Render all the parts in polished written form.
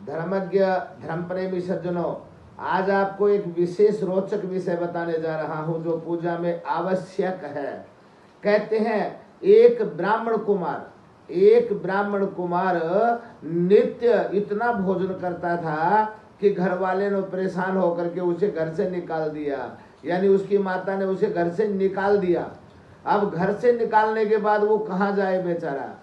धर्मज्ञ धर्म प्रेमी सज्जनों, आज आपको एक विशेष रोचक विषय बताने जा रहा हूं जो पूजा में आवश्यक है। कहते हैं एक ब्राह्मण कुमार नित्य इतना भोजन करता था कि घर वाले ने परेशान होकर के उसे घर से निकाल दिया, यानी उसकी माता ने उसे घर से निकाल दिया। अब घर से निकालने के बाद वो कहाँ जाए बेचारा।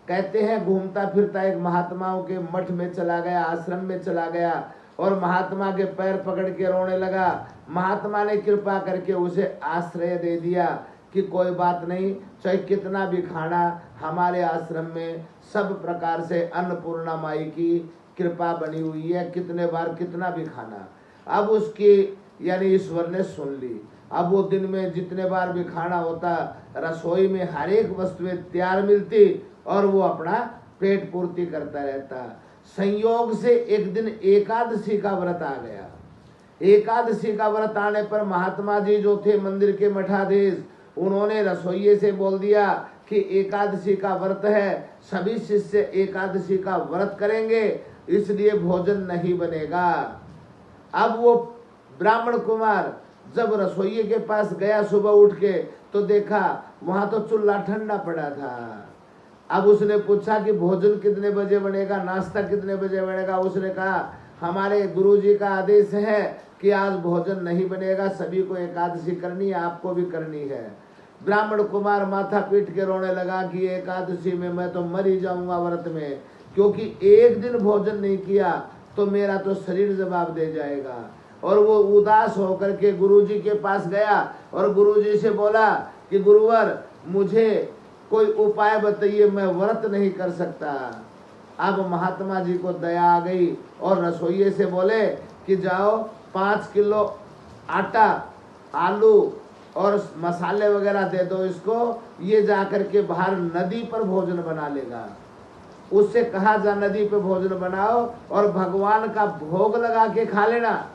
कहते हैं घूमता फिरता एक महात्माओं के मठ में चला गया, आश्रम में चला गया और महात्मा के पैर पकड़ के रोने लगा। महात्मा ने कृपा करके उसे आश्रय दे दिया कि कोई बात नहीं, चाहे कितना भी खाना, हमारे आश्रम में सब प्रकार से अन्नपूर्णा माई की कृपा बनी हुई है, कितने बार कितना भी खाना। अब उसकी यानी ईश्वर ने सुन ली। अब वो दिन में जितने बार भी खाना होता, रसोई में हर एक वस्तुएं तैयार मिलती और वो अपना पेट पूर्ति करता रहता। संयोग से एक दिन एकादशी का व्रत आ गया। एकादशी का व्रत आने पर महात्मा जी जो थे मंदिर के मठाधीश, उन्होंने रसोइये से बोल दिया कि एकादशी का व्रत है, सभी शिष्य एकादशी का व्रत करेंगे, इसलिए भोजन नहीं बनेगा। अब वो ब्राह्मण कुमार जब रसोइये के पास गया सुबह उठ के, तो देखा वहां तो चूल्हा ठंडा पड़ा था। अब उसने पूछा कि भोजन कितने बजे बनेगा, नाश्ता कितने बजे बनेगा। उसने कहा हमारे गुरुजी का आदेश है कि आज भोजन नहीं बनेगा, सभी को एकादशी करनी है, आपको भी करनी है। ब्राह्मण कुमार माथा पीट के रोने लगा कि एकादशी में मैं तो मर ही जाऊंगा व्रत में, क्योंकि एक दिन भोजन नहीं किया तो मेरा तो शरीर जवाब दे जाएगा। और वो उदास होकर के गुरुजी के पास गया और गुरुजी से बोला कि गुरुवर मुझे कोई उपाय बताइए, मैं व्रत नहीं कर सकता। अब महात्मा जी को दया आ गई और रसोइये से बोले कि जाओ 5 किलो आटा, आलू और मसाले वगैरह दे दो इसको, ये जाकर के बाहर नदी पर भोजन बना लेगा। उससे कहा जा नदी पे भोजन बनाओ और भगवान का भोग लगा के खा लेना।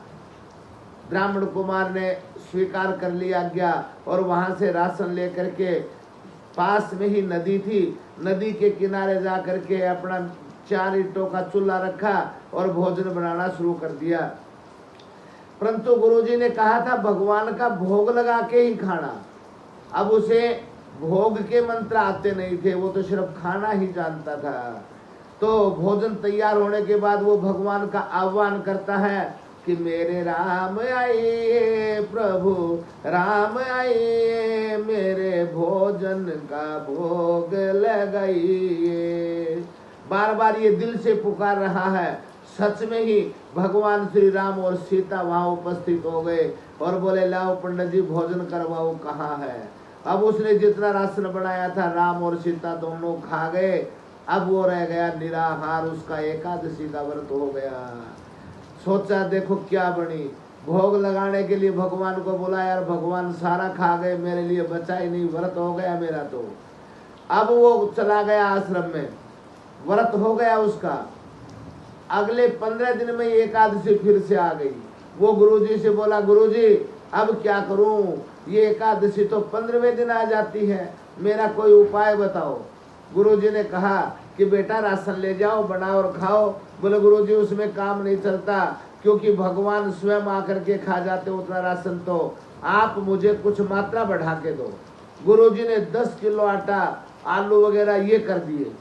ब्राह्मण कुमार ने स्वीकार कर लिया आज्ञा और वहां से राशन लेकर के, पास में ही नदी थी, नदी के किनारे जा करके अपना 4 ईंटों का चूल्हा रखा और भोजन बनाना शुरू कर दिया। परंतु गुरुजी ने कहा था भगवान का भोग लगा के ही खाना। अब उसे भोग के मंत्र आते नहीं थे, वो तो सिर्फ खाना ही जानता था। तो भोजन तैयार होने के बाद वो भगवान का आह्वान करता है कि मेरे राम आए, प्रभु राम आए, मेरे भोजन का भोग लगाइए। बार बार ये दिल से पुकार रहा है। सच में ही भगवान श्री राम और सीता वहां उपस्थित हो गए और बोले लाओ पंडित जी भोजन करवाओ, कहाँ है। अब उसने जितना राशन बनाया था राम और सीता दोनों खा गए। अब वो रह गया निराहार, उसका एकादशी का व्रत हो गया। सोचा देखो क्या बनी, भोग लगाने के लिए भगवान को बोला, यार भगवान सारा खा गए, मेरे लिए बचा ही नहीं, व्रत हो गया मेरा तो। अब वो चला गया आश्रम में, व्रत हो गया उसका। अगले 15 दिन में एकादशी फिर से आ गई। वो गुरुजी से बोला गुरुजी अब क्या करूं, ये एकादशी तो 15वें दिन आ जाती है, मेरा कोई उपाय बताओ। गुरुजी ने कहा कि बेटा राशन ले जाओ, बनाओ और खाओ। बोले गुरुजी उसमें काम नहीं चलता, क्योंकि भगवान स्वयं आकर के खा जाते उतना राशन, तो आप मुझे कुछ मात्रा बढ़ा के दो। गुरुजी ने 10 किलो आटा, आलू वगैरह ये कर दिए।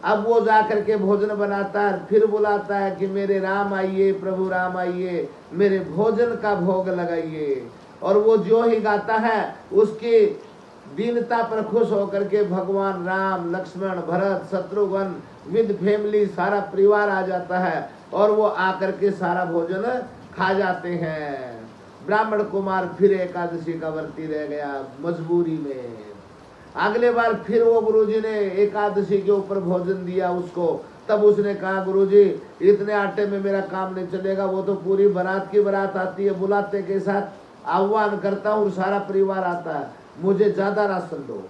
अब वो जा करके भोजन बनाता है, फिर बुलाता है कि मेरे राम आइए, प्रभु राम आइए, मेरे भोजन का भोग लगाइए। और वो जो ही गाता है उसकी दीनता पर खुश होकर के भगवान राम, लक्ष्मण, भरत, शत्रुघ्न, विद फैमिली सारा परिवार आ जाता है और वो आकर के सारा भोजन खा जाते हैं। ब्राह्मण कुमार फिर एकादशी का व्रती रह गया मजबूरी में। अगले बार फिर वो गुरुजी ने एकादशी के ऊपर भोजन दिया उसको। तब उसने कहा गुरुजी इतने आटे में मेरा काम नहीं चलेगा, वो तो पूरी बारात की बारात आती है, बुलाते के साथ आह्वान करता हूँ, सारा परिवार आता है, मुझे ज्यादा राशन दो।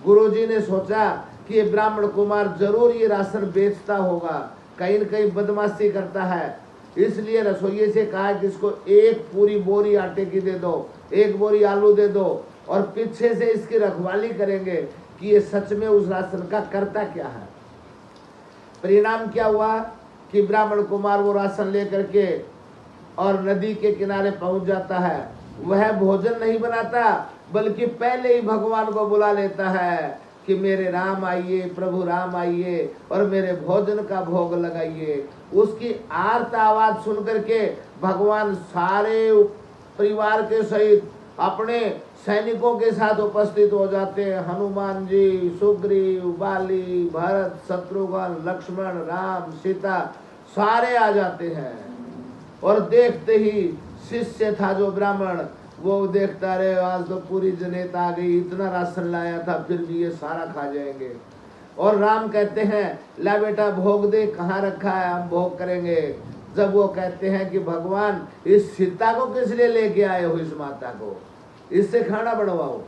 गुरुजी ने सोचा कि ये ब्राह्मण कुमार जरूर ये राशन बेचता होगा, कहीं न कहीं बदमाशी करता है, इसलिए रसोइये से कहा कि इसको 1 पूरी बोरी आटे की दे दो, 1 बोरी आलू दे दो, और पीछे से इसकी रखवाली करेंगे कि ये सच में उस राशन का करता क्या है। परिणाम क्या हुआ, कि ब्राह्मण कुमार वो राशन लेकर के और नदी के किनारे पहुंच जाता है, वह भोजन नहीं बनाता बल्कि पहले ही भगवान को बुला लेता है कि मेरे राम आइए, प्रभु राम आइए और मेरे भोजन का भोग लगाइए। उसकी आर्त आवाज सुन करके भगवान सारे परिवार के सहित अपने सैनिकों के साथ उपस्थित हो जाते हैं। हनुमान जी, सुग्रीव, बाली, भरत, शत्रुघ्न, लक्ष्मण, राम, सीता सारे आ जाते हैं। और देखते ही शिष्य था जो ब्राह्मण, वो देखता रहे आज तो पूरी जनेत आ गई, इतना राशन लाया था फिर भी ये सारा खा जाएंगे। और राम कहते हैं ला बेटा भोग दे, कहाँ रखा है, हम भोग करेंगे। जब वो कहते हैं कि भगवान इस सीता को किस लिए लेके आए हो, इस माता को, इससे खाना बनवाओ।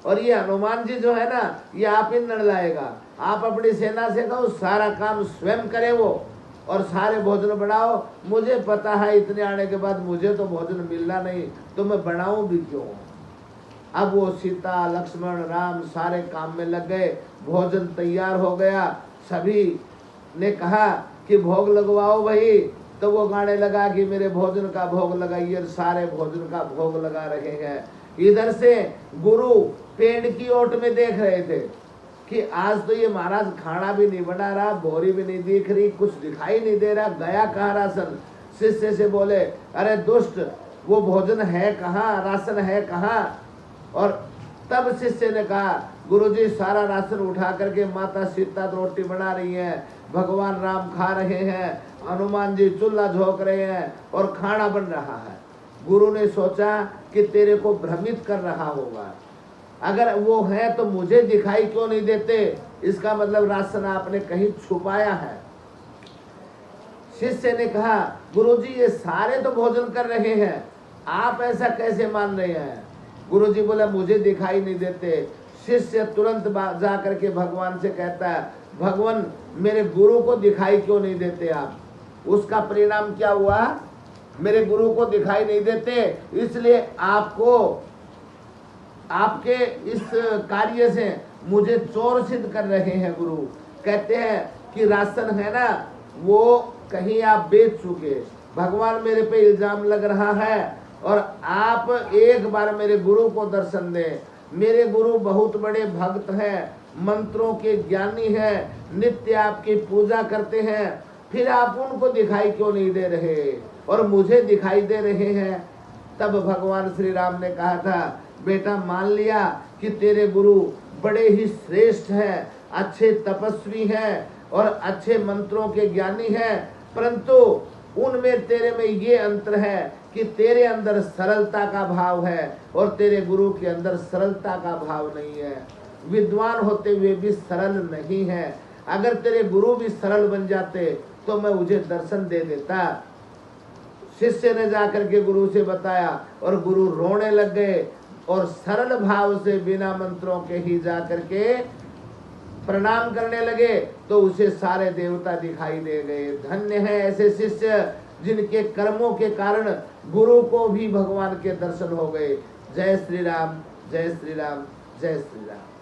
और ये हनुमान जी जो है ना, ये आप ही नड़ लाएगा, आप अपनी सेना से कहो सारा काम स्वयं करे वो, और सारे भोजन बनाओ। मुझे पता है इतने आने के बाद मुझे तो भोजन मिलना नहीं, तो मैं बनाऊं भी क्यों। अब वो सीता, लक्ष्मण, राम सारे काम में लग गए, भोजन तैयार हो गया। सभी ने कहा कि भोग लगवाओ भाई, तो वो गाने लगा कि मेरे भोजन का भोग लगाइए, सारे भोजन का भोग लगा रहे हैं। इधर से गुरु पेड़ की ओट में देख रहे थे कि आज तो ये महाराज खाना भी नहीं बना रहा, बोरी भी नहीं दिख रही, कुछ दिखाई नहीं दे रहा, गया कहाँ राशन। शिष्य से बोले अरे दुष्ट, वो भोजन है कहाँ, राशन है कहाँ। और तब शिष्य ने कहा गुरुजी सारा राशन उठा करके माता सीता रोटी बना रही है, भगवान राम खा रहे हैं, हनुमान जी चूल्हा झोंक रहे हैं और खाना बन रहा है। गुरु ने सोचा कि तेरे को भ्रमित कर रहा होगा, अगर वो है तो मुझे दिखाई क्यों नहीं देते, इसका मतलब राशन आपने कहीं छुपाया है। शिष्य ने कहा गुरुजी ये सारे तो भोजन कर रहे हैं, आप ऐसा कैसे मान रहे हैं। गुरुजी बोला मुझे दिखाई नहीं देते। शिष्य तुरंत जा करके भगवान से कहता है भगवान मेरे गुरु को दिखाई क्यों नहीं देते आप। उसका परिणाम क्या हुआ, मेरे गुरु को दिखाई नहीं देते, इसलिए आपको आपके इस कार्य से मुझे चोर सिद्ध कर रहे हैं। गुरु कहते हैं कि राशन है ना, वो कहीं आप बेच चुके, भगवान मेरे पे इल्जाम लग रहा है, और आप एक बार मेरे गुरु को दर्शन दें। मेरे गुरु बहुत बड़े भक्त हैं, मंत्रों के ज्ञानी हैं, नित्य आपकी पूजा करते हैं, फिर आप उनको दिखाई क्यों नहीं दे रहे और मुझे दिखाई दे रहे हैं। तब भगवान श्री राम ने कहा था बेटा मान लिया कि तेरे गुरु बड़े ही श्रेष्ठ हैं, अच्छे तपस्वी हैं और अच्छे मंत्रों के ज्ञानी हैं, परंतु उनमें तेरे में ये अंतर है कि तेरे अंदर सरलता का भाव है और तेरे गुरु के अंदर सरलता का भाव नहीं है। विद्वान होते हुए भी सरल नहीं है। अगर तेरे गुरु भी सरल बन जाते तो मैं मुझे दर्शन दे देता। शिष्य ने जाकर के गुरु से बताया और गुरु रोने लग गए और सरल भाव से बिना मंत्रों के ही जाकर के प्रणाम करने लगे, तो उसे सारे देवता दिखाई दे गए। धन्य है ऐसे शिष्य जिनके कर्मों के कारण गुरु को भी भगवान के दर्शन हो गए। जय श्री राम, जय श्री राम, जय श्री राम।